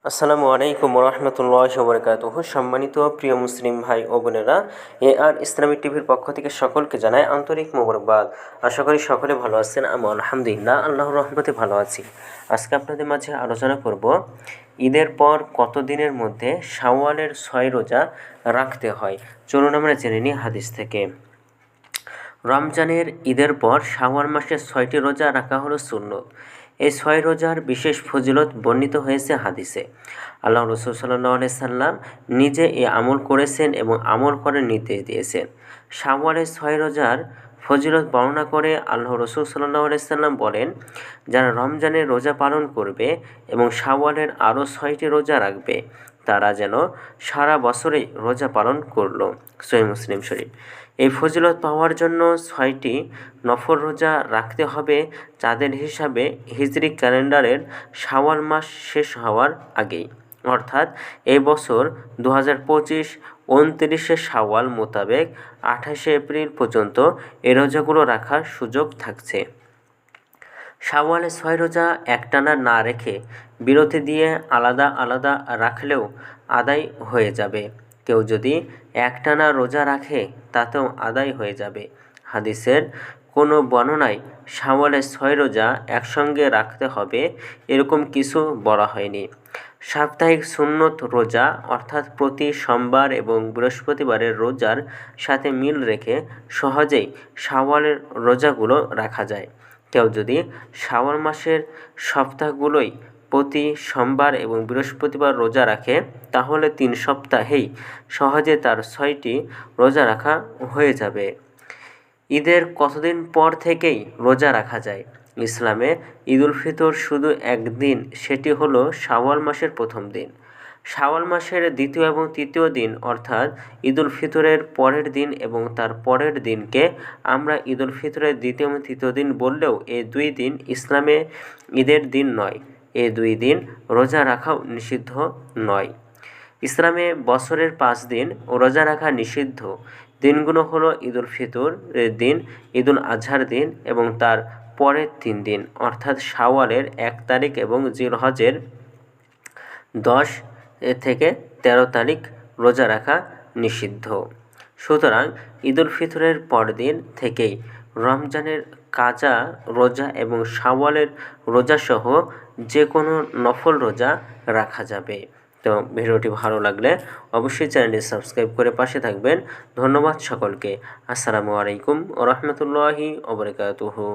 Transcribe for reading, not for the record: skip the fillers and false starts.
আসসালামু আলাইকুম রহমতুল্লাহি ওয়া বারাকাতুহু। সম্মানিত প্রিয় মুসলিম ভাই ও বোনেরা, আর ইসলামিক টিভির পক্ষ থেকে সকলকে জানাই আন্তরিক মোবারকবাদ। আশা করি সকলে ভালো আছেন। আমি আলহামদুলিল্লাহ আল্লাহর রহমতে ভালো আছি। আজকে আপনাদের মাঝে আলোচনা করব ঈদের পর কত দিনের মধ্যে শাওয়ালের 6 রোজা রাখতে হয়। চলুন আমরা জেনে নিই হাদিস থেকে। রমজানের ঈদের পর শাওয়াল মাসে 6টি রোজা রাখা হলো সুন্নত। এই 6 রোজার বিশেষ ফজিলত বর্ণিত হয়েছে হাদিসে। আল্লাহ রসুল সাল্লাল্লাহু আলাইহি সাল্লাম নিজে এ আমল করেছেন এবং আমল করার নির্দেশ দিয়েছেন। শাওয়ালের 6 রোজার ফজিলত বর্ণনা করে আল্লাহ রসুল সাল্লাল্লাহু আলাইহি সাল্লাম বলেন, যারা রমজানের রোজা পালন করবে এবং শাওয়ালের আরও 6টি রোজা রাখবে, তারা যেন সারা বছরে রোজা পালন করল। সহিহ মুসলিম শরীফ। এই ফজিলত পাওয়ার জন্য 6টি নফল রোজা রাখতে হবে চাঁদের হিসাবে হিজরি ক্যালেন্ডারের শাওয়াল মাস শেষ হওয়ার আগেই, অর্থাৎ এই বছর 2025 29শে শাওয়াল মোতাবেক 28শে এপ্রিল পর্যন্ত এই রোজাগুলো রাখার সুযোগ থাকছে। শাওয়ালে 6 রোজা একটানা না রেখে বিরতি দিয়ে আলাদা আলাদা রাখলেও আদায় হয়ে যাবে। কেউ যদি একটানা রোজা রাখে তাতেও আদায় হয়ে যাবে। হাদিসের কোনো বর্ণনায় শাওয়ালের 6 রোজা একসঙ্গে রাখতে হবে এরকম কিছু বলা হয়নি। সাপ্তাহিক সুন্নত রোজা অর্থাৎ প্রতি সোমবার এবং বৃহস্পতিবারের রোজার সাথে মিল রেখে সহজেই শাওয়ালের রোজাগুলো রাখা যায়। কেউ যদি শাওয়াল মাসের সপ্তাহগুলোই প্রতি সোমবার এবং বৃহস্পতিবার রোজা রাখে, তাহলে 3 সপ্তাহেই সহজে তার 6টি রোজা রাখা হয়ে যাবে। ঈদের কতদিন পর থেকেই রোজা রাখা যায়? ইসলামে ঈদুল ফিতর শুধু একদিন, সেটি হলো শাওয়াল মাসের প্রথম দিন। শাওয়াল মাসের দ্বিতীয় এবং তৃতীয় দিন অর্থাৎ ঈদুল ফিতরের পরের দিন এবং তার পরের দিনকে আমরা ঈদুল ফিতরের দ্বিতীয় এবং তৃতীয় দিন বললেও এই 2 দিন ইসলামে ঈদের দিন নয়। এই 2 দিন রোজা রাখাও নিষিদ্ধ নয়। ইসলামে বছরের 5 দিন রোজা রাখা নিষিদ্ধ। দিনগুলো হলো ঈদুল ফিতরের দিন, ঈদুল আজহার দিন এবং তার পরের 3 দিন অর্থাৎ শাওয়ালের 1 তারিখ এবং জিলহজের 10 থেকে 13 তারিখ রোজা রাখা নিষিদ্ধ। সুতরাং ঈদুল ফিতরের পরদিন থেকেই রমজানের কাজা রোজা এবং শাওয়ালের রোজাসহ যে কোনো নফল রোজা রাখা যাবে। তো ভিডিওটি ভালো লাগলে অবশ্যই চ্যানেলটি সাবস্ক্রাইব করে পাশে থাকবেন। ধন্যবাদ সকলকে। আসসালামু আলাইকুম ওয়া রাহমাতুল্লাহি ওয়া বারাকাতুহু।